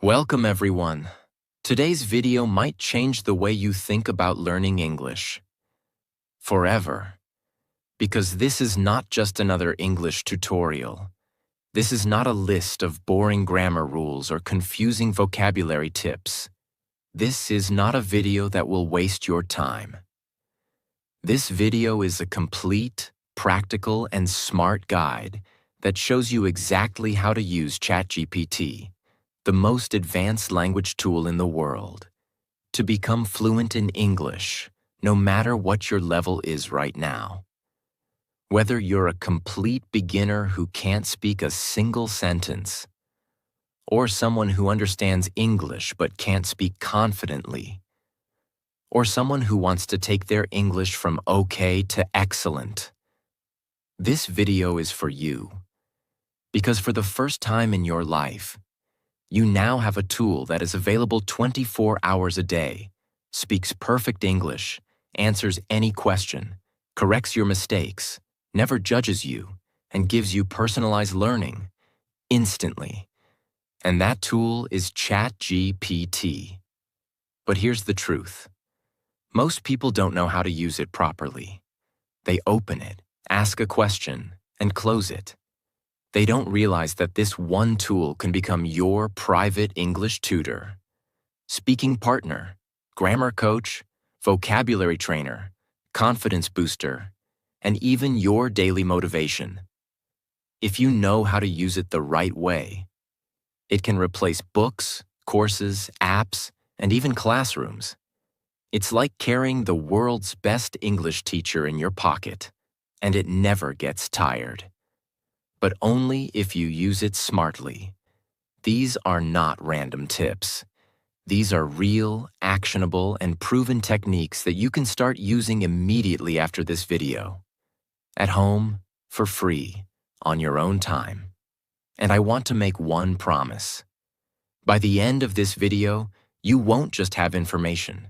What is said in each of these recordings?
Welcome everyone. Today's video might change the way you think about learning English. Forever. Because this is not just another English tutorial. This is not a list of boring grammar rules or confusing vocabulary tips. This is not a video that will waste your time. This video is a complete, practical, and smart guide that shows you exactly how to use ChatGPT, the most advanced language tool in the world, to become fluent in English, no matter what your level is right now. Whether you're a complete beginner who can't speak a single sentence, or someone who understands English but can't speak confidently, or someone who wants to take their English from okay to excellent, this video is for you. Because for the first time in your life, you now have a tool that is available 24 hours a day, speaks perfect English, answers any question, corrects your mistakes, never judges you, and gives you personalized learning instantly. And that tool is ChatGPT. But here's the truth. Most people don't know how to use it properly. They open it, ask a question, and close it. They don't realize that this one tool can become your private English tutor, speaking partner, grammar coach, vocabulary trainer, confidence booster, and even your daily motivation. If you know how to use it the right way, it can replace books, courses, apps, and even classrooms. It's like carrying the world's best English teacher in your pocket, and it never gets tired. But only if you use it smartly. These are not random tips. These are real, actionable, and proven techniques that you can start using immediately after this video. At home, for free, on your own time. And I want to make one promise. By the end of this video, you won't just have information.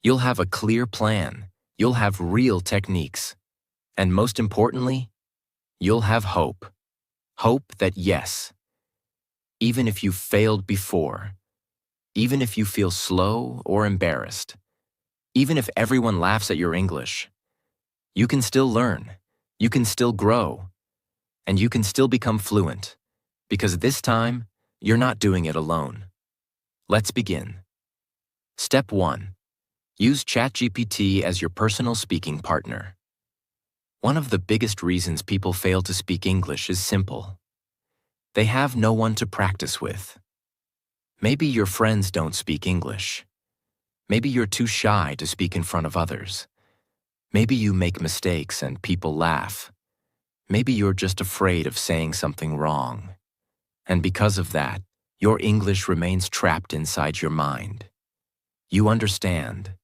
You'll have a clear plan. You'll have real techniques. And most importantly, you'll have hope. Hope that yes, even if you've failed before, even if you feel slow or embarrassed, even if everyone laughs at your English, you can still learn, you can still grow, and you can still become fluent, because this time, you're not doing it alone. Let's begin. Step 1. Use ChatGPT as your personal speaking partner. One of the biggest reasons people fail to speak English is simple. They have no one to practice with. Maybe your friends don't speak English. Maybe you're too shy to speak in front of others. Maybe you make mistakes and people laugh. Maybe you're just afraid of saying something wrong. And because of that, your English remains trapped inside your mind. You understand,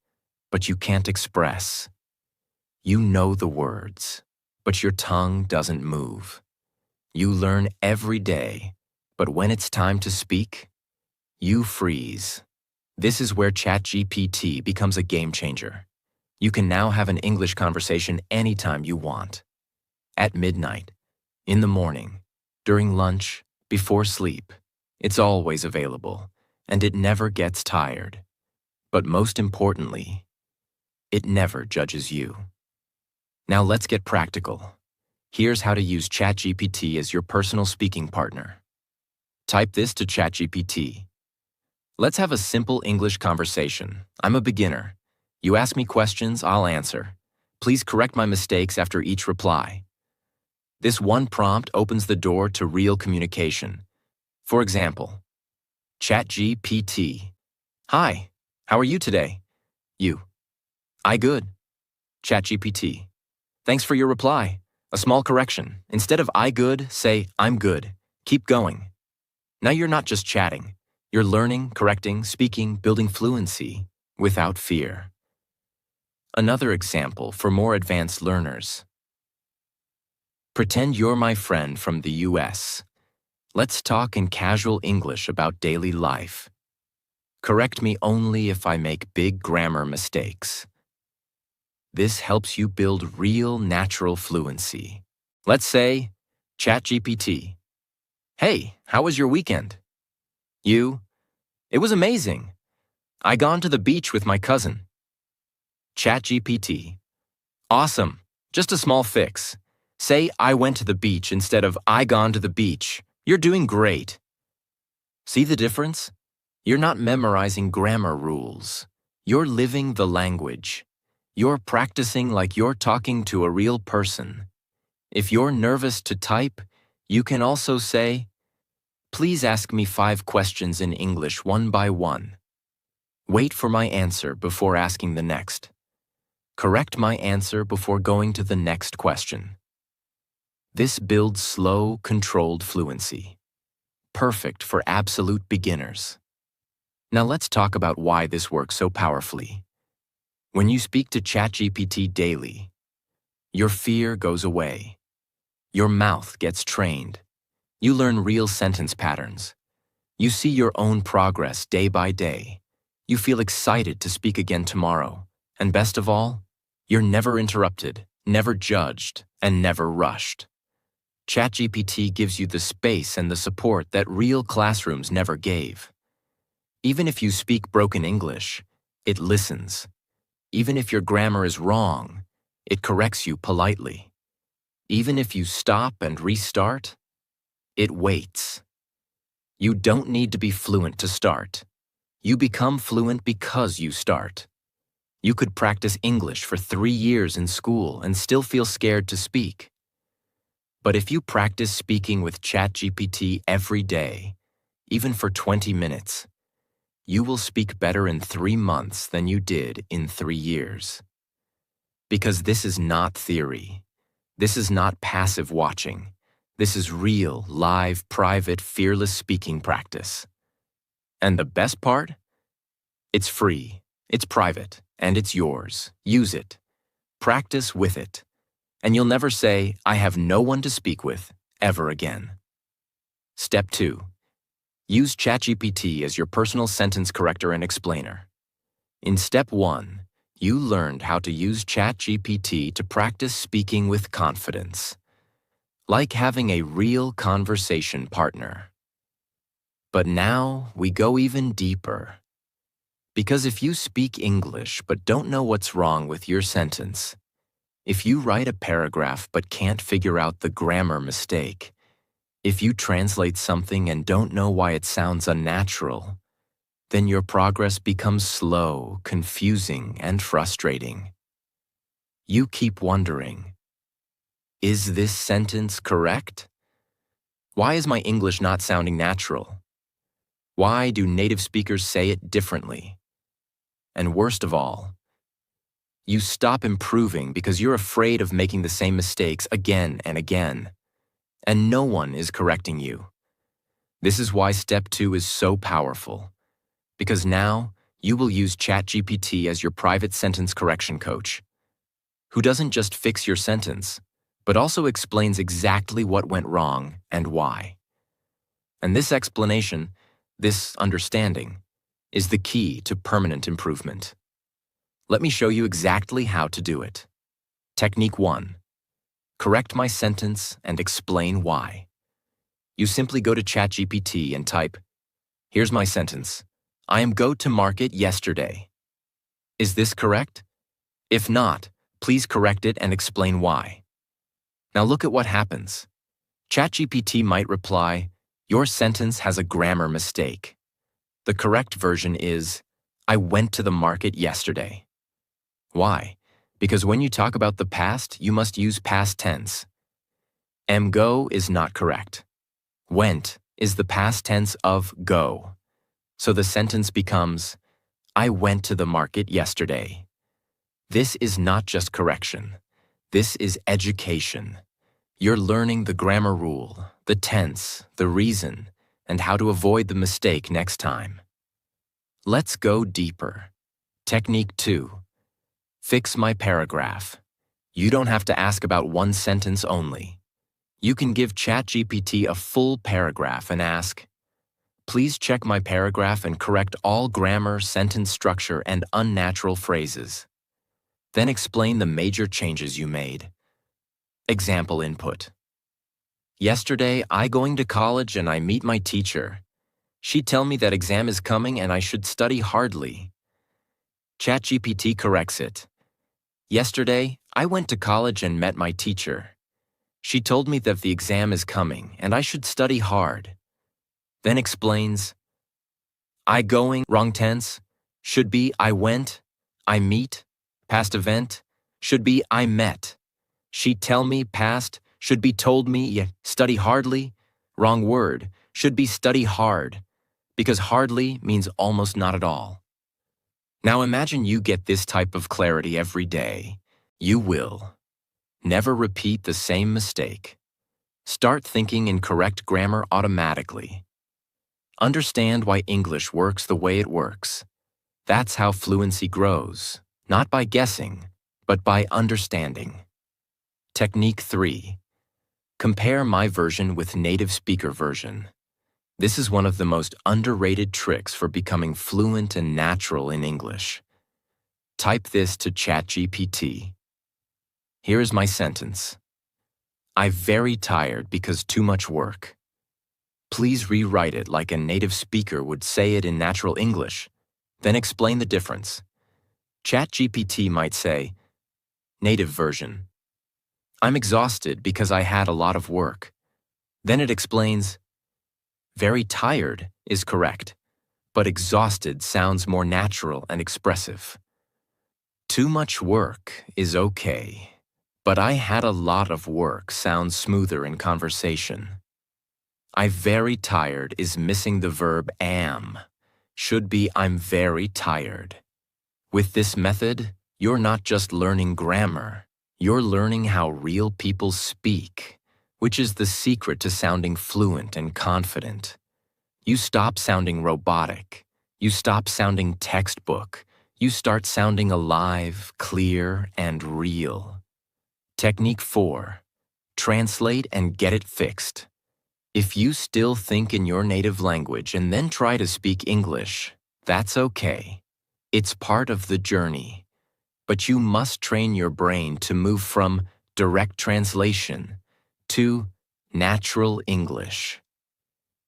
but you can't express. You know the words, but your tongue doesn't move. You learn every day, but when it's time to speak, you freeze. This is where ChatGPT becomes a game changer. You can now have an English conversation anytime you want. At midnight, in the morning, during lunch, before sleep. It's always available, and it never gets tired. But most importantly, it never judges you. Now let's get practical. Here's how to use ChatGPT as your personal speaking partner. Type this to ChatGPT. Let's have a simple English conversation. I'm a beginner. You ask me questions, I'll answer. Please correct my mistakes after each reply. This one prompt opens the door to real communication. For example, ChatGPT. Hi, how are you today? You. I good. ChatGPT. Thanks for your reply. A small correction. Instead of I good, say I'm good. Keep going. Now you're not just chatting. You're learning, correcting, speaking, building fluency without fear. Another example for more advanced learners. Pretend you're my friend from the US. Let's talk in casual English about daily life. Correct me only if I make big grammar mistakes. This helps you build real natural fluency. Let's say, ChatGPT. Hey, how was your weekend? You, It was amazing. I gone to the beach with my cousin. ChatGPT. Awesome. Just a small fix. Say I went to the beach instead of I gone to the beach. You're doing great. See the difference? You're not memorizing grammar rules. You're living the language. You're practicing like you're talking to a real person. If you're nervous to type, you can also say, "Please ask me 5 questions in English one by one. Wait for my answer before asking the next. Correct my answer before going to the next question." This builds slow, controlled fluency. Perfect for absolute beginners. Now let's talk about why this works so powerfully. When you speak to ChatGPT daily, your fear goes away. Your mouth gets trained. You learn real sentence patterns. You see your own progress day by day. You feel excited to speak again tomorrow. And best of all, you're never interrupted, never judged, and never rushed. ChatGPT gives you the space and the support that real classrooms never gave. Even if you speak broken English, it listens. Even if your grammar is wrong, it corrects you politely. Even if you stop and restart, it waits. You don't need to be fluent to start. You become fluent because you start. You could practice English for 3 years in school and still feel scared to speak. But if you practice speaking with ChatGPT every day, even for 20 minutes, you will speak better in 3 months than you did in 3 years. Because this is not theory. This is not passive watching. This is real, live, private, fearless speaking practice. And the best part? It's free, it's private, and it's yours. Use it. Practice with it. And you'll never say, "I have no one to speak with," ever again. Step 2. Use ChatGPT as your personal sentence corrector and explainer. In Step 1, you learned how to use ChatGPT to practice speaking with confidence, like having a real conversation partner. But now we go even deeper. Because if you speak English but don't know what's wrong with your sentence, if you write a paragraph but can't figure out the grammar mistake, if you translate something and don't know why it sounds unnatural, then your progress becomes slow, confusing, and frustrating. You keep wondering, is this sentence correct? Why is my English not sounding natural? Why do native speakers say it differently? And worst of all, you stop improving because you're afraid of making the same mistakes again and again, and no one is correcting you. This is why Step 2 is so powerful, because now you will use ChatGPT as your private sentence correction coach, who doesn't just fix your sentence, but also explains exactly what went wrong and why. And this explanation, this understanding, is the key to permanent improvement. Let me show you exactly how to do it. Technique 1. Correct my sentence and explain why. You simply go to ChatGPT and type, "Here's my sentence. I am go to market yesterday." Is this correct? If not, please correct it and explain why. Now look at what happens. ChatGPT might reply, "Your sentence has a grammar mistake." The correct version is, "I went to the market yesterday." Why? Because when you talk about the past, you must use past tense. Go is not correct. Went is the past tense of go. So the sentence becomes, "I went to the market yesterday." This is not just correction. This is education. You're learning the grammar rule, the tense, the reason, and how to avoid the mistake next time. Let's go deeper. Technique 2. Fix my paragraph. You don't have to ask about one sentence only. You can give ChatGPT a full paragraph and ask, "Please check my paragraph and correct all grammar, sentence structure, and unnatural phrases." Then explain the major changes you made. Example input. "Yesterday, I going to college and I meet my teacher. She tell me that exam is coming and I should study hardly. ChatGPT corrects it. Yesterday, I went to college and met my teacher. She told me that the exam is coming and I should study hard. Then explains, I going, wrong tense, should be I went, I meet, past event, should be I met. She tell me, past, should be told me, study hardly, wrong word, should be study hard, because hardly means almost not at all. Now imagine you get this type of clarity every day. You will. Never repeat the same mistake. Start thinking in correct grammar automatically. Understand why English works the way it works. That's how fluency grows, not by guessing, but by understanding. Technique 3. Compare my version with native speaker version. This is one of the most underrated tricks for becoming fluent and natural in English. Type this to ChatGPT. Here is my sentence. I'm very tired because too much work. Please rewrite it like a native speaker would say it in natural English. Then explain the difference. ChatGPT might say, native version. I'm exhausted because I had a lot of work. Then it explains, very tired is correct, but exhausted sounds more natural and expressive. Too much work is okay, but I had a lot of work sounds smoother in conversation. I very tired is missing the verb am. Should be I'm very tired. With this method, you're not just learning grammar, you're learning how real people speak, which is the secret to sounding fluent and confident. You stop sounding robotic. You stop sounding textbook. You start sounding alive, clear, and real. Technique 4. Translate and get it fixed. If you still think in your native language and then try to speak English, that's okay. It's part of the journey. But you must train your brain to move from direct translation to natural English.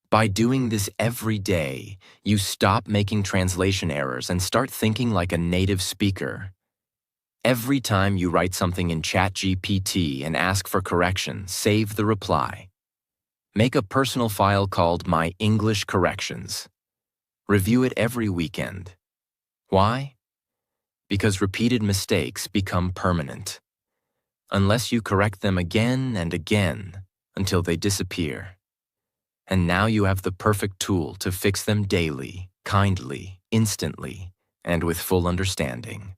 By doing this every day, you stop making translation errors and start thinking like a native speaker. Every time you write something in ChatGPT and ask for correction, save the reply. Make a personal file called My English Corrections. Review it every weekend. Why? Because repeated mistakes become permanent. Unless you correct them again and again until they disappear. And now you have the perfect tool to fix them daily, kindly, instantly, and with full understanding.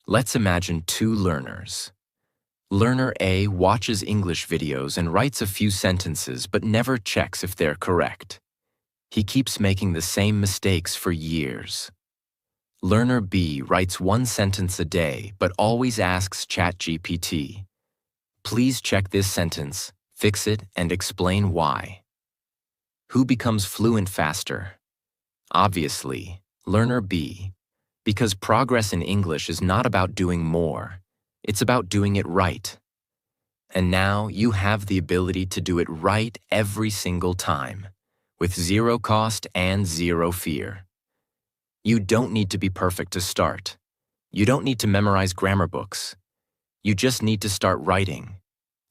Let's imagine two learners. Learner A watches English videos and writes a few sentences but never checks if they're correct. He keeps making the same mistakes for years. Learner B writes one sentence a day but always asks ChatGPT, please check this sentence, fix it, and explain why. Who becomes fluent faster? Obviously, Learner B, because progress in English is not about doing more, it's about doing it right. And now you have the ability to do it right every single time, with zero cost and zero fear. You don't need to be perfect to start. You don't need to memorize grammar books. You just need to start writing,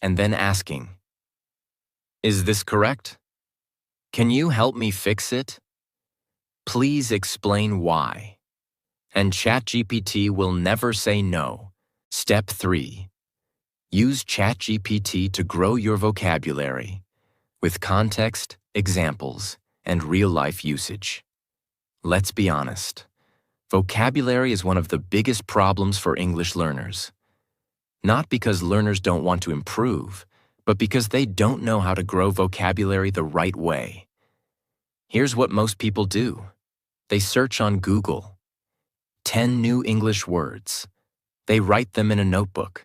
and then asking, is this correct? Can you help me fix it? Please explain why. And ChatGPT will never say no. Step 3. Use ChatGPT to grow your vocabulary with context, examples, and real-life usage. Let's be honest. Vocabulary is one of the biggest problems for English learners. Not because learners don't want to improve, but because they don't know how to grow vocabulary the right way. Here's what most people do. They search on Google. 10 new English words. They write them in a notebook.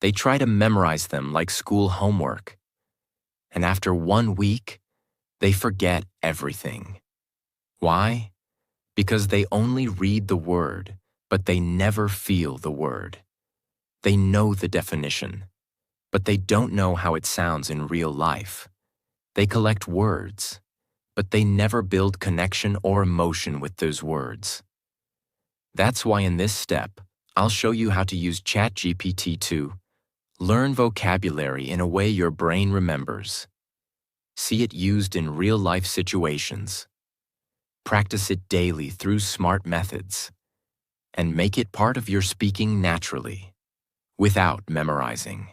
They try to memorize them like school homework. And after 1 week, they forget everything. Why? Because they only read the word, but they never feel the word. They know the definition, but they don't know how it sounds in real life. They collect words, but they never build connection or emotion with those words. That's why in this step, I'll show you how to use ChatGPT to learn vocabulary in a way your brain remembers. See it used in real-life situations. Practice it daily through smart methods. And make it part of your speaking naturally, without memorizing.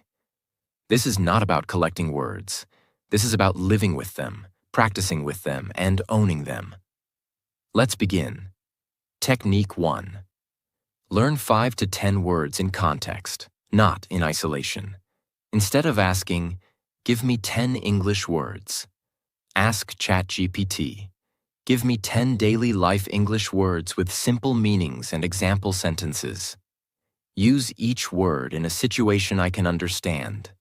This is not about collecting words. This is about living with them, practicing with them, and owning them. Let's begin. Technique 1. Learn 5 to 10 words in context, not in isolation. Instead of asking, "Give me 10 English words," ask ChatGPT, "Give me 10 daily life English words with simple meanings and example sentences." Use each word in a situation I can understand.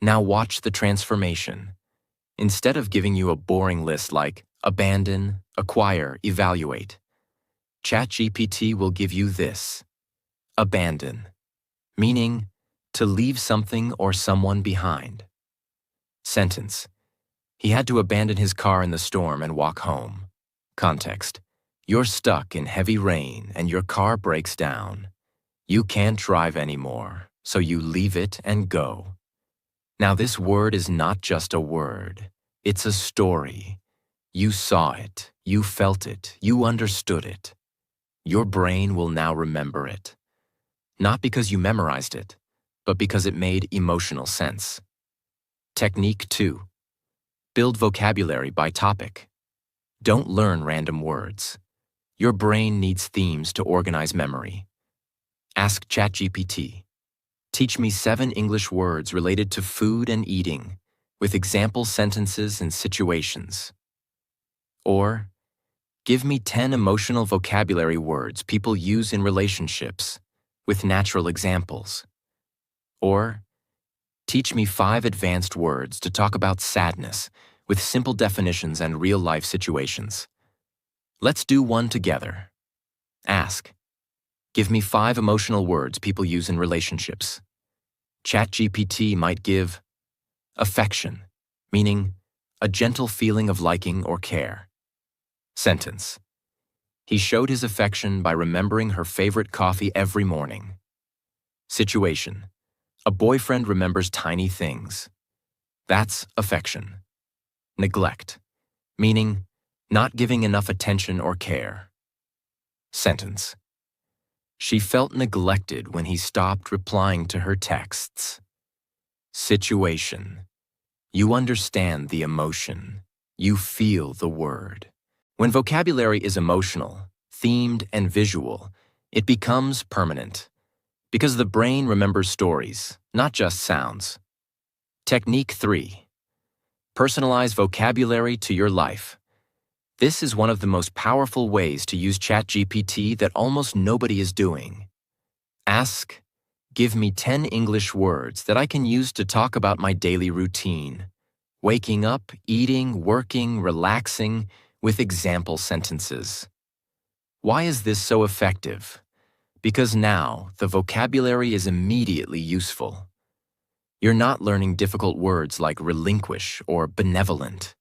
Now watch the transformation. Instead of giving you a boring list like abandon, acquire, evaluate, ChatGPT will give you this: abandon, meaning to leave something or someone behind. Sentence: he had to abandon his car in the storm and walk home. Context: you're stuck in heavy rain and your car breaks down. You can't drive anymore, so you leave it and go. Now this word is not just a word, it's a story. You saw it, you felt it, you understood it. Your brain will now remember it. Not because you memorized it, but because it made emotional sense. Technique 2. Build vocabulary by topic. Don't learn random words. Your brain needs themes to organize memory. Ask ChatGPT, "Teach me 7 English words related to food and eating, with example sentences and situations." Or, "Give me 10 emotional vocabulary words people use in relationships, with natural examples." Or, "Teach me 5 advanced words to talk about sadness, with simple definitions and real-life situations." Let's do one together. Ask, "Give me 5 emotional words people use in relationships." ChatGPT might give affection, meaning a gentle feeling of liking or care. Sentence: he showed his affection by remembering her favorite coffee every morning. Situation: a boyfriend remembers tiny things. That's affection. Neglect, meaning not giving enough attention or care. Sentence: she felt neglected when he stopped replying to her texts. Situation: you understand the emotion. You feel the word. When vocabulary is emotional, themed, and visual, it becomes permanent, because the brain remembers stories, not just sounds. Technique 3. Personalize vocabulary to your life. This is one of the most powerful ways to use ChatGPT that almost nobody is doing. Ask, "Give me 10 English words that I can use to talk about my daily routine. Waking up, eating, working, relaxing, with example sentences." Why is this so effective? Because now the vocabulary is immediately useful. You're not learning difficult words like relinquish or benevolent.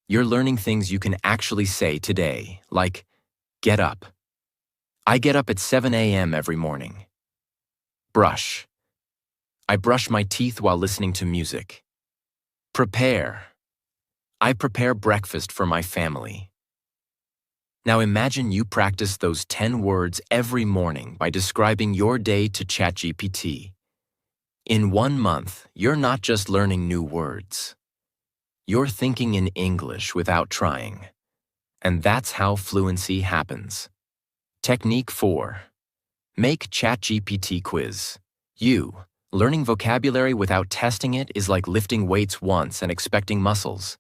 You're learning things you can actually say today, like get up. I get up at 7 a.m. every morning. Brush. I brush my teeth while listening to music. Prepare. I prepare breakfast for my family. Now imagine you practice those 10 words every morning by describing your day to ChatGPT. In 1 month, you're not just learning new words. You're thinking in English without trying. And that's how fluency happens. Technique 4. Make ChatGPT quiz. Learning vocabulary without testing it is like lifting weights once and expecting muscles.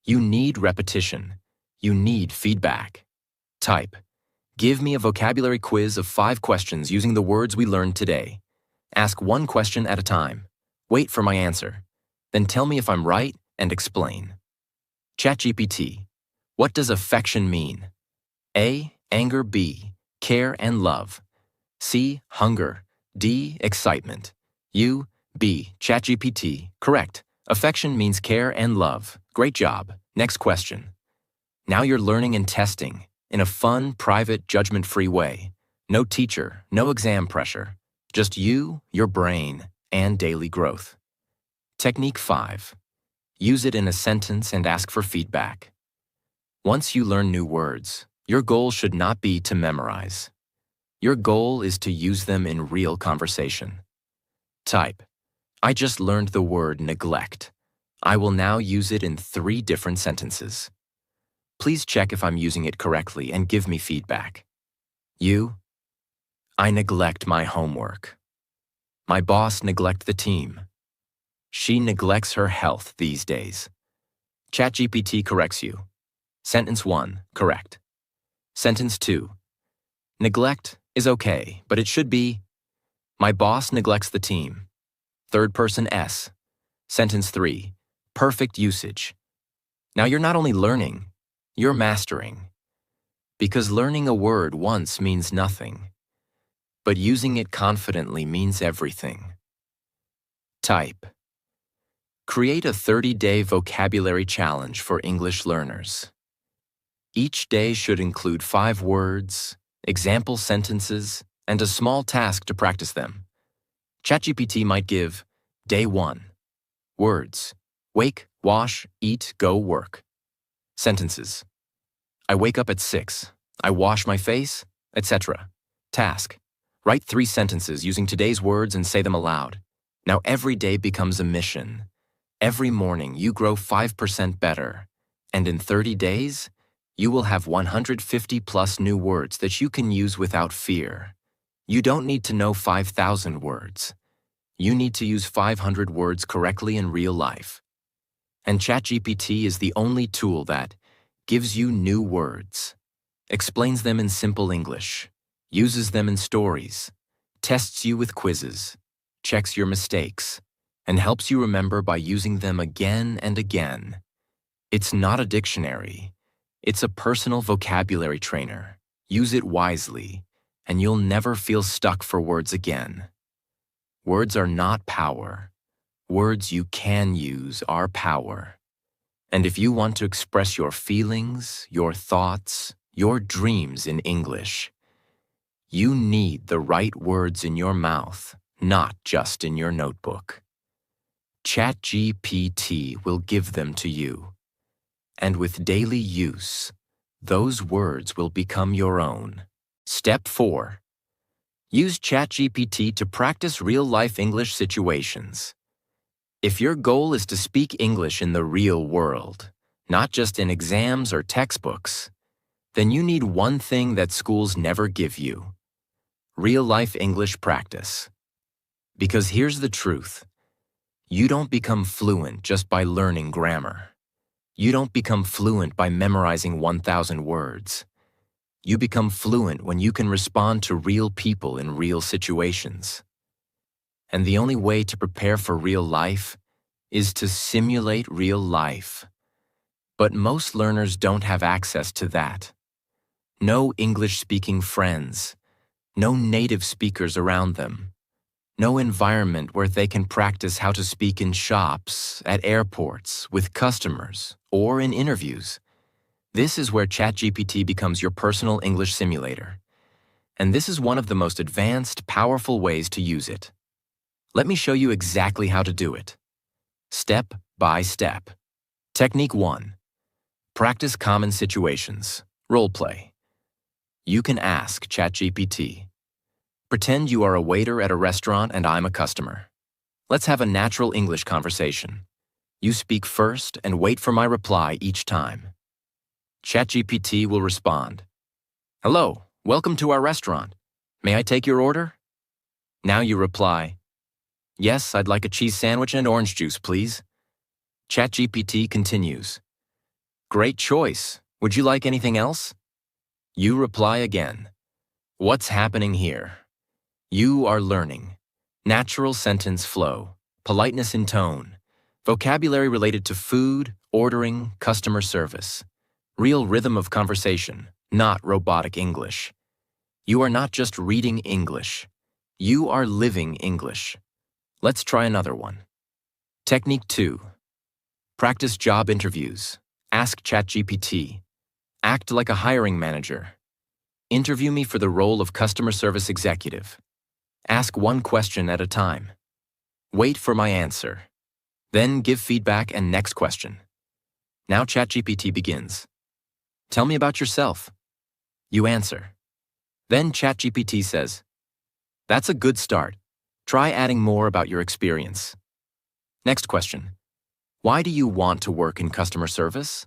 You need repetition. You need feedback. Type, "Give me a vocabulary quiz of 5 questions using the words we learned today." Ask 1 question at a time. Wait for my answer. Then tell me if I'm right and explain. ChatGPT, what does affection mean? A, anger. B, care and love. C, hunger. D, excitement. B, ChatGPT, correct. Affection means care and love. Great job. Next question. Now you're learning and testing in a fun, private, judgment-free way. No teacher, no exam pressure. Just you, your brain, and daily growth. Technique 5. Use it in a sentence and ask for feedback. Once you learn new words, your goal should not be to memorize. Your goal is to use them in real conversation. Type, I just learned the word neglect. I will now use it in 3 different sentences. Please check if I'm using it correctly and give me feedback. You, I neglect my homework. My boss neglect the team. She neglects her health these days. ChatGPT corrects you. Sentence 1, correct. Sentence 2, neglect is okay, but it should be, my boss neglects the team. Third person S. Sentence 3, perfect usage. Now you're not only learning, you're mastering. Because learning a word once means nothing, but using it confidently means everything. Type. Create a 30-day vocabulary challenge for English learners. Each day should include 5 words, example sentences, and a small task to practice them. ChatGPT might give, Day 1. Words. Wake, wash, eat, go, work. Sentences. I wake up at 6. I wash my face, etc. Task. Write 3 sentences using today's words and say them aloud. Now every day becomes a mission. Every morning you grow 5% better. And in 30 days, you will have 150 plus new words that you can use without fear. You don't need to know 5,000 words. You need to use 500 words correctly in real life. And ChatGPT is the only tool that gives you new words, explains them in simple English, uses them in stories, tests you with quizzes, checks your mistakes, and helps you remember by using them again and again. It's not a dictionary. It's a personal vocabulary trainer. Use it wisely, and you'll never feel stuck for words again. Words are not power. Words you can use are power. And if you want to express your feelings, your thoughts, your dreams in English, you need the right words in your mouth, not just in your notebook. ChatGPT will give them to you. And with daily use, those words will become your own. Step 4. Use ChatGPT to practice real-life English situations. If your goal is to speak English in the real world, not just in exams or textbooks, then you need one thing that schools never give you: real-life English practice. Because here's the truth. You don't become fluent just by learning grammar. You don't become fluent by memorizing 1,000 words. You become fluent when you can respond to real people in real situations. And the only way to prepare for real life is to simulate real life. But most learners don't have access to that. No English-speaking friends, no native speakers around them, no environment where they can practice how to speak in shops, at airports, with customers, or in interviews. This is where ChatGPT becomes your personal English simulator. And this is one of the most advanced, powerful ways to use it. Let me show you exactly how to do it. Step by step. Technique 1. Practice common situations. Role play. You can ask ChatGPT. Pretend you are a waiter at a restaurant and I'm a customer. Let's have a natural English conversation. You speak first and wait for my reply each time. ChatGPT will respond. Hello, welcome to our restaurant. May I take your order? Now you reply, yes, I'd like a cheese sandwich and orange juice, please. ChatGPT continues. Great choice. Would you like anything else? You reply again. What's happening here? You are learning. Natural sentence flow, politeness in tone, vocabulary related to food, ordering, customer service. Real rhythm of conversation, not robotic English. You are not just reading English. You are living English. Let's try another one. Technique 2. Practice job interviews. Ask ChatGPT. Act like a hiring manager. Interview me for the role of customer service executive. Ask one question at a time. Wait for my answer. Then give feedback and next question. Now ChatGPT begins. Tell me about yourself. You answer. Then ChatGPT says, that's a good start. Try adding more about your experience. Next question. Why do you want to work in customer service?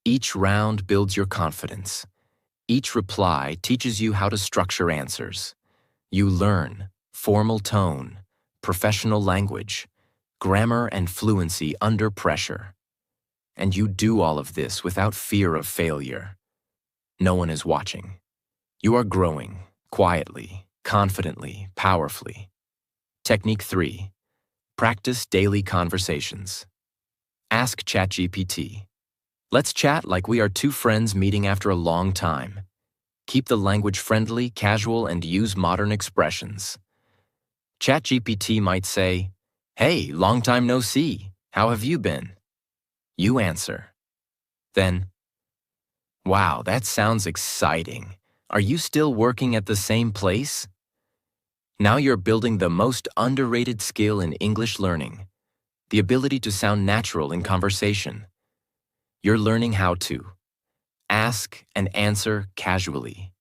Each round builds your confidence. Each reply teaches you how to structure answers. You learn formal tone, professional language, grammar and fluency under pressure. And you do all of this without fear of failure. No one is watching. You are growing quietly, confidently, powerfully. Technique 3. Practice daily conversations. Ask ChatGPT. Let's chat like we are two friends meeting after a long time. Keep the language friendly, casual, and use modern expressions. ChatGPT might say, "Hey, long time no see. How have you been?" You answer. Then, "Wow, that sounds exciting. Are you still working at the same place?" Now you're building the most underrated skill in English learning, the ability to sound natural in conversation. You're learning how to ask and answer casually,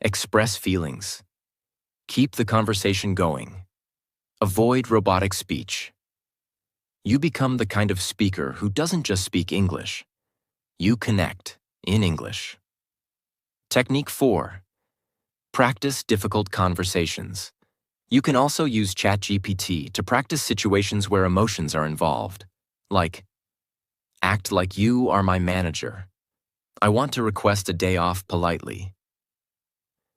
express feelings, keep the conversation going, avoid robotic speech. You become the kind of speaker who doesn't just speak English. You connect in English. Technique 4. Practice difficult conversations. You can also use ChatGPT to practice situations where emotions are involved, like, act like you are my manager. I want to request a day off politely.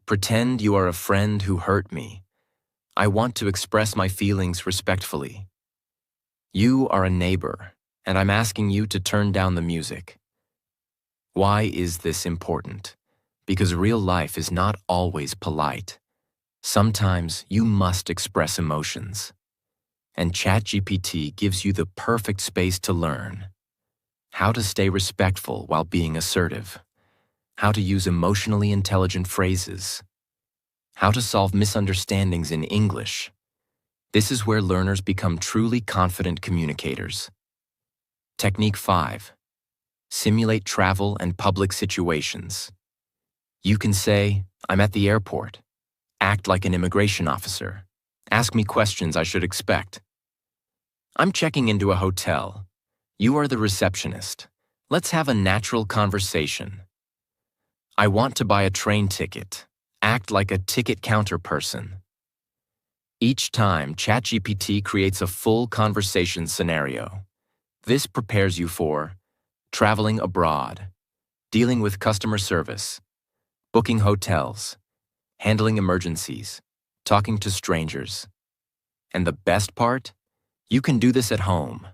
Pretend you are a friend who hurt me. I want to express my feelings respectfully. You are a neighbor, and I'm asking you to turn down the music. Why is this important? Because real life is not always polite. Sometimes you must express emotions. And ChatGPT gives you the perfect space to learn. How to stay respectful while being assertive. How to use emotionally intelligent phrases. How to solve misunderstandings in English. This is where learners become truly confident communicators. Technique 5. Simulate travel and public situations. You can say, I'm at the airport. Act like an immigration officer. Ask me questions I should expect. I'm checking into a hotel. You are the receptionist. Let's have a natural conversation. I want to buy a train ticket. Act like a ticket counter person. Each time, ChatGPT creates a full conversation scenario. This prepares you for traveling abroad, dealing with customer service, booking hotels, handling emergencies, talking to strangers. And the best part? You can do this at home,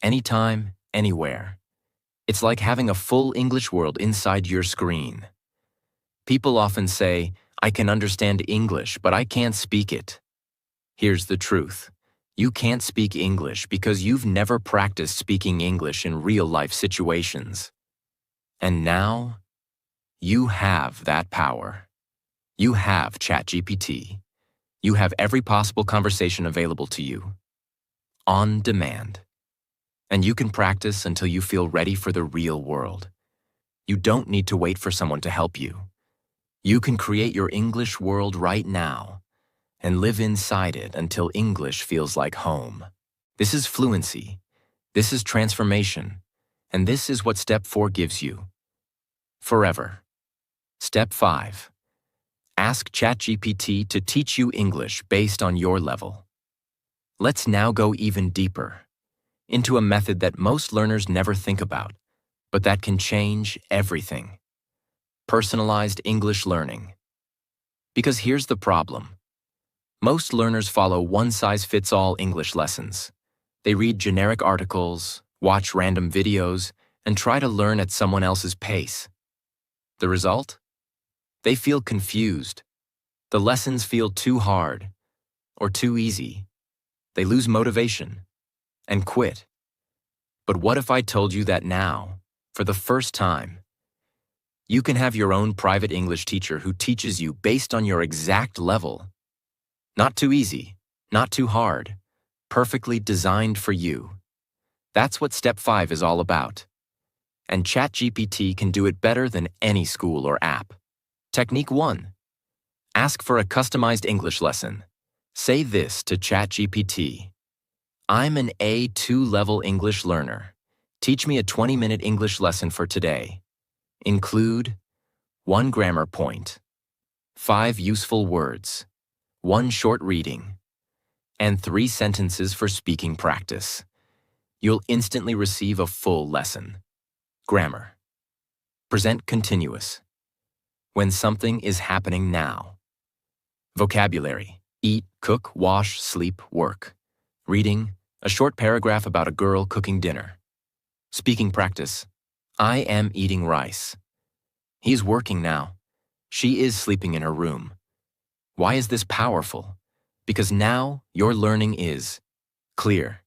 anytime, anywhere. It's like having a full English world inside your screen. People often say, I can understand English, but I can't speak it. Here's the truth. You can't speak English because you've never practiced speaking English in real-life situations. And now, you have that power. You have ChatGPT. You have every possible conversation available to you, on demand. And you can practice until you feel ready for the real world. You don't need to wait for someone to help you. You can create your English world right now and live inside it until English feels like home. This is fluency. This is transformation. And this is what Step 4 gives you. Forever. Step 5. Ask ChatGPT to teach you English based on your level. Let's now go even deeper, into a method that most learners never think about, but that can change everything. Personalized English learning. Because here's the problem. Most learners follow one-size-fits-all English lessons. They read generic articles, watch random videos, and try to learn at someone else's pace. The result? They feel confused. The lessons feel too hard or too easy. They lose motivation and quit. But what if I told you that now, for the first time, You can have your own private English teacher who teaches you based on your exact level. Not too easy, not too hard, perfectly designed for you. That's what Step 5 is all about. And ChatGPT can do it better than any school or app. Technique 1. Ask for a customized English lesson. Say this to ChatGPT. I'm an A2 level English learner. Teach me a 20-minute English lesson for today. Include 1 grammar point, 5 useful words, 1 short reading, and 3 sentences for speaking practice. You'll instantly receive a full lesson. Grammar. Present continuous. When something is happening now. Vocabulary. Eat, cook, wash, sleep, work. Reading. A short paragraph about a girl cooking dinner. Speaking practice. I am eating rice. He's working now. She is sleeping in her room. Why is this powerful? Because now your learning is clear.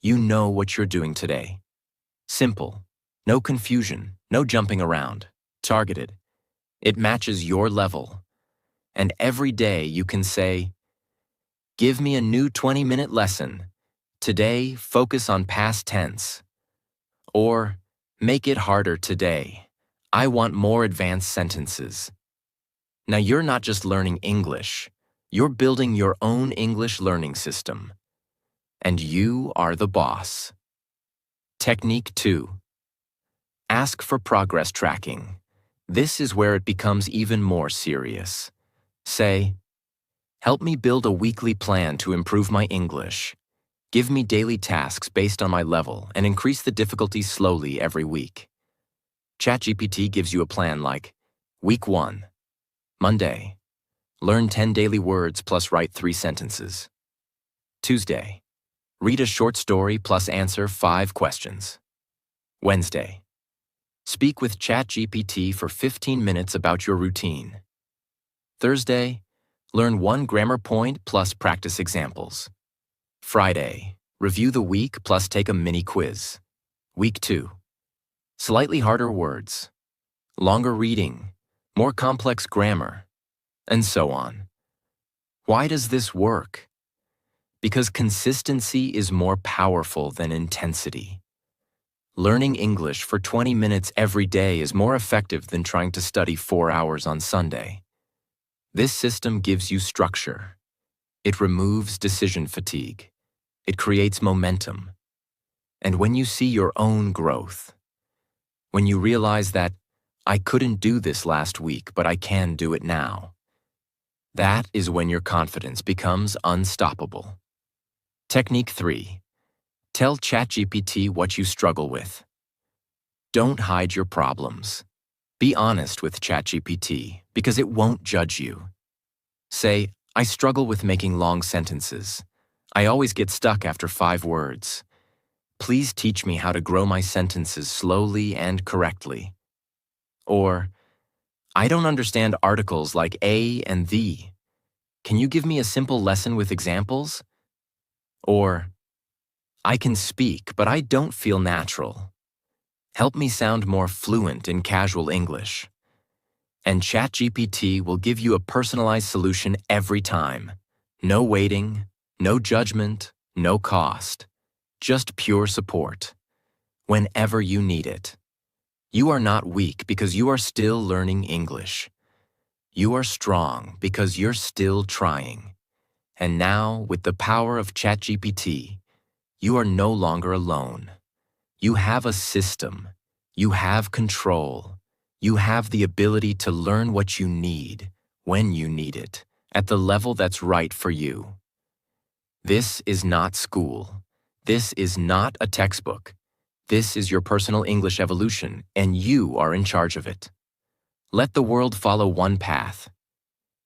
You know what you're doing today. Simple. No confusion. No jumping around. Targeted. It matches your level. And every day you can say, give me a new 20-minute lesson. Today, focus on past tense. Or, make it harder today. I want more advanced sentences. Now you're not just learning English, you're building your own English learning system. And you are the boss. Technique 2. Ask for progress tracking. This is where it becomes even more serious. Say, help me build a weekly plan to improve my English. Give me daily tasks based on my level and increase the difficulty slowly every week. ChatGPT gives you a plan like, Week 1, Monday, learn 10 daily words plus write 3 sentences. Tuesday, read a short story plus answer 5 questions. Wednesday, speak with ChatGPT for 15 minutes about your routine. Thursday, learn 1 grammar point plus practice examples. Friday, review the week plus take a mini quiz. Week 2, slightly harder words, longer reading, more complex grammar, and so on. Why does this work? Because consistency is more powerful than intensity. Learning English for 20 minutes every day is more effective than trying to study 4 hours on Sunday. This system gives you structure. It removes decision fatigue. It creates momentum. And when you see your own growth, when you realize that I couldn't do this last week, but I can do it now, that is when your confidence becomes unstoppable. Technique 3. Tell ChatGPT what you struggle with. Don't hide your problems. Be honest with ChatGPT because it won't judge you. Say, I struggle with making long sentences. I always get stuck after 5 words. Please teach me how to grow my sentences slowly and correctly. Or, I don't understand articles like a and the. Can you give me a simple lesson with examples? Or, I can speak, but I don't feel natural. Help me sound more fluent in casual English. And ChatGPT will give you a personalized solution every time. No waiting, no judgment, no cost. Just pure support. Whenever you need it. You are not weak because you are still learning English. You are strong because you're still trying. And now, with the power of ChatGPT, you are no longer alone. You have a system. You have control. You have the ability to learn what you need, when you need it, at the level that's right for you. This is not school. This is not a textbook. This is your personal English evolution, and you are in charge of it. Let the world follow one path.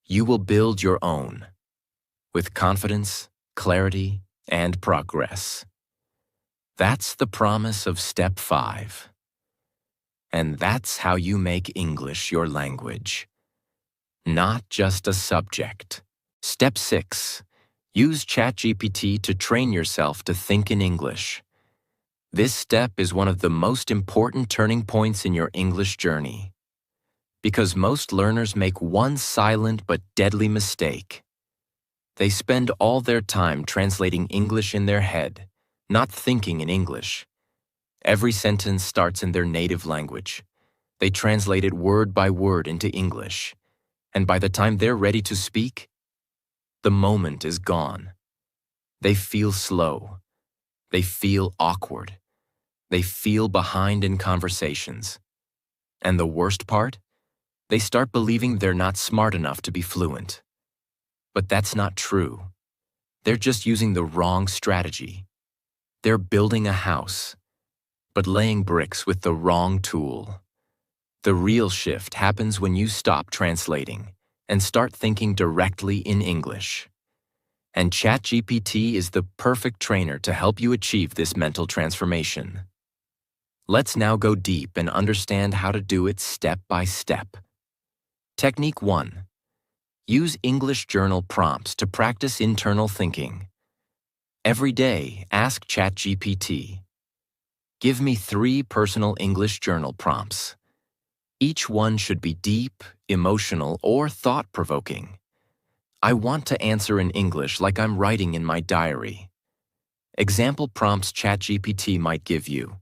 You will build your own, with confidence, clarity, and progress. That's the promise of Step 5. And that's how you make English your language. Not just a subject. Step 6. Use ChatGPT to train yourself to think in English. This step is one of the most important turning points in your English journey. Because most learners make one silent but deadly mistake. They spend all their time translating English in their head, not thinking in English. Every sentence starts in their native language. They translate it word by word into English. And by the time they're ready to speak, the moment is gone. They feel slow. They feel awkward. They feel behind in conversations. And the worst part? They start believing they're not smart enough to be fluent. But that's not true. They're just using the wrong strategy. They're building a house, but laying bricks with the wrong tool. The real shift happens when you stop translating and start thinking directly in English. And ChatGPT is the perfect trainer to help you achieve this mental transformation. Let's now go deep and understand how to do it step by step. Technique 1. Use English journal prompts to practice internal thinking. Every day, ask ChatGPT. Give me 3 personal English journal prompts. Each one should be deep, emotional, or thought-provoking. I want to answer in English like I'm writing in my diary. Example prompts ChatGPT might give you.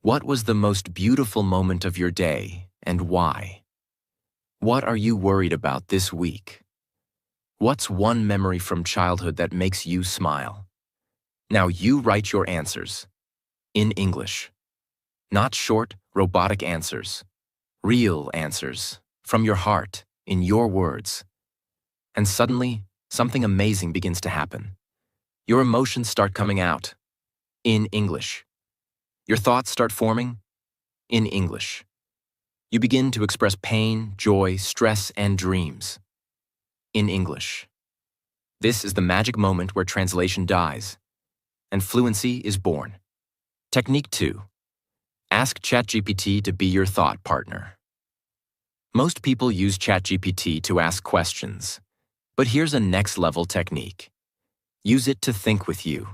What was the most beautiful moment of your day, and why? What are you worried about this week? What's one memory from childhood that makes you smile? Now you write your answers. In English. Not short, robotic answers. Real answers. From your heart, in your words. And suddenly, something amazing begins to happen. Your emotions start coming out. In English. Your thoughts start forming. In English. You begin to express pain, joy, stress, and dreams. In English. This is the magic moment where translation dies, and fluency is born. Technique 2. Ask ChatGPT to be your thought partner. Most people use ChatGPT to ask questions, but here's a next-level technique. Use it to think with you.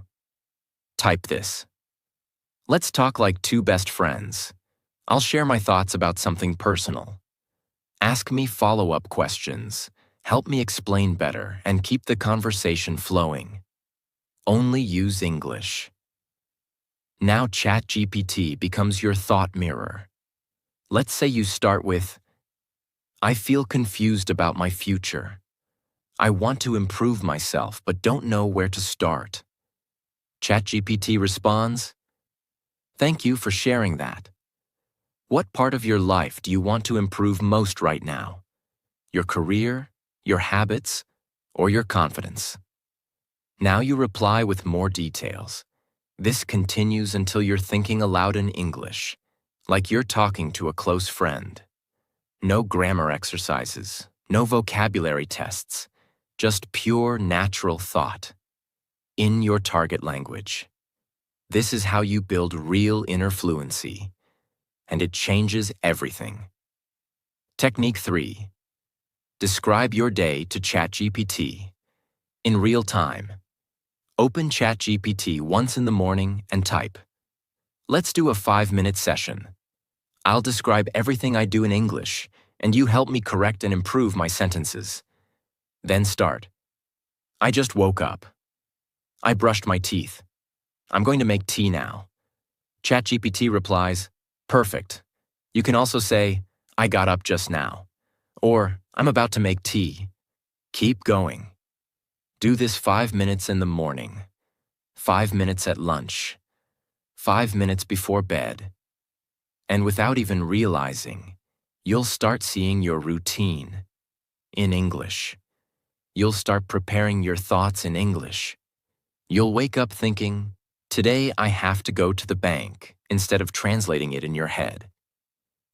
Type this. Let's talk like 2 best friends. I'll share my thoughts about something personal. Ask me follow-up questions, help me explain better, and keep the conversation flowing. Only use English. Now ChatGPT becomes your thought mirror. Let's say you start with, I feel confused about my future. I want to improve myself but don't know where to start. ChatGPT responds, Thank you for sharing that. What part of your life do you want to improve most right now? Your career, your habits, or your confidence? Now you reply with more details. This continues until you're thinking aloud in English, like you're talking to a close friend. No grammar exercises, no vocabulary tests, just pure natural thought. In your target language. This is how you build real inner fluency. And it changes everything. Technique 3. Describe your day to ChatGPT. In real time. Open ChatGPT once in the morning and type. Let's do a 5-minute session. I'll describe everything I do in English, and you help me correct and improve my sentences. Then start. I just woke up. I brushed my teeth. I'm going to make tea now. ChatGPT replies, Perfect. You can also say, I got up just now. Or, I'm about to make tea. Keep going. Do this 5 minutes in the morning, 5 minutes at lunch, 5 minutes before bed. And without even realizing, you'll start seeing your routine in English. You'll start preparing your thoughts in English. You'll wake up thinking, today I have to go to the bank, instead of translating it in your head.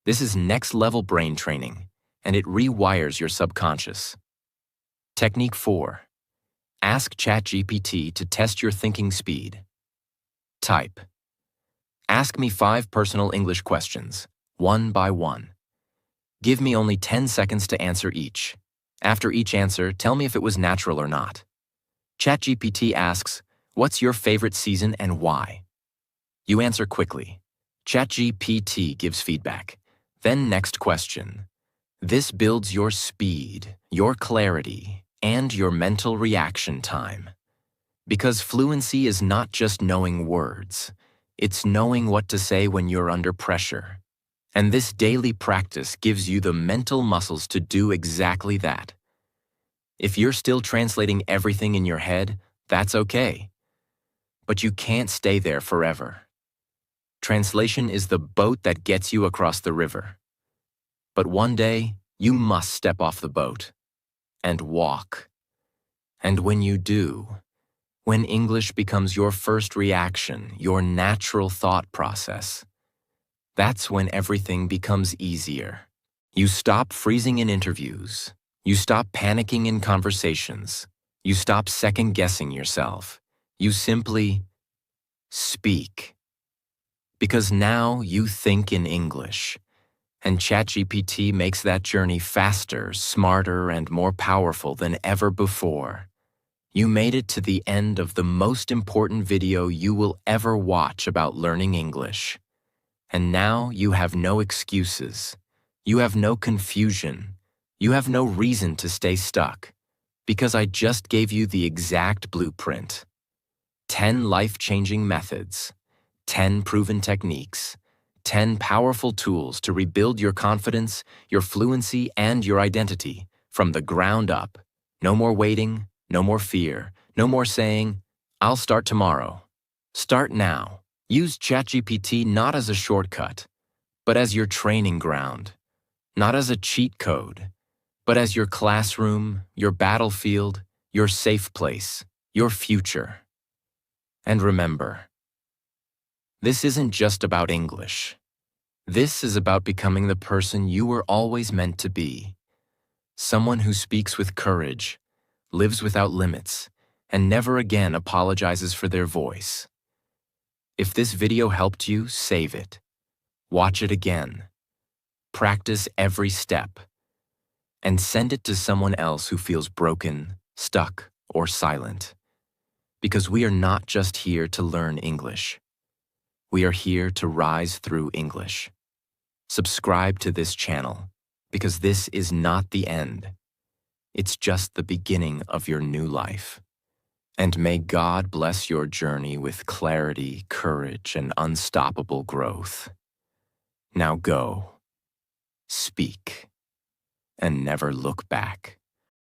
This is next-level brain training, and it rewires your subconscious. Technique 4. Ask ChatGPT to test your thinking speed. Type. Ask me 5 personal English questions, one by one. Give me only 10 seconds to answer each. After each answer, tell me if it was natural or not. ChatGPT asks, what's your favorite season and why? You answer quickly. ChatGPT gives feedback. Then next question. This builds your speed, your clarity, and your mental reaction time. Because fluency is not just knowing words, it's knowing what to say when you're under pressure. And this daily practice gives you the mental muscles to do exactly that. If you're still translating everything in your head, that's okay. But you can't stay there forever. Translation is the boat that gets you across the river. But one day, you must step off the boat and walk. And when you do, when English becomes your first reaction, your natural thought process, that's when everything becomes easier. You stop freezing in interviews. You stop panicking in conversations. You stop second-guessing yourself. You simply speak. Because now you think in English, and ChatGPT makes that journey faster, smarter, and more powerful than ever before. You made it to the end of the most important video you will ever watch about learning English. And now you have no excuses. You have no confusion. You have no reason to stay stuck. Because I just gave you the exact blueprint. 10 life-changing methods. 10 proven techniques. 10 powerful tools to rebuild your confidence, your fluency, and your identity from the ground up. No more waiting, no more fear, no more saying, "I'll start tomorrow." Start now. Use ChatGPT not as a shortcut, but as your training ground. Not as a cheat code, but as your classroom, your battlefield, your safe place, your future. And remember, this isn't just about English. This is about becoming the person you were always meant to be. Someone who speaks with courage, lives without limits, and never again apologizes for their voice. If this video helped you, save it. Watch it again. Practice every step. And send it to someone else who feels broken, stuck, or silent. Because we are not just here to learn English. We are here to rise through English. Subscribe to this channel, because this is not the end. It's just the beginning of your new life. And may God bless your journey with clarity, courage, and unstoppable growth. Now go, speak, and never look back.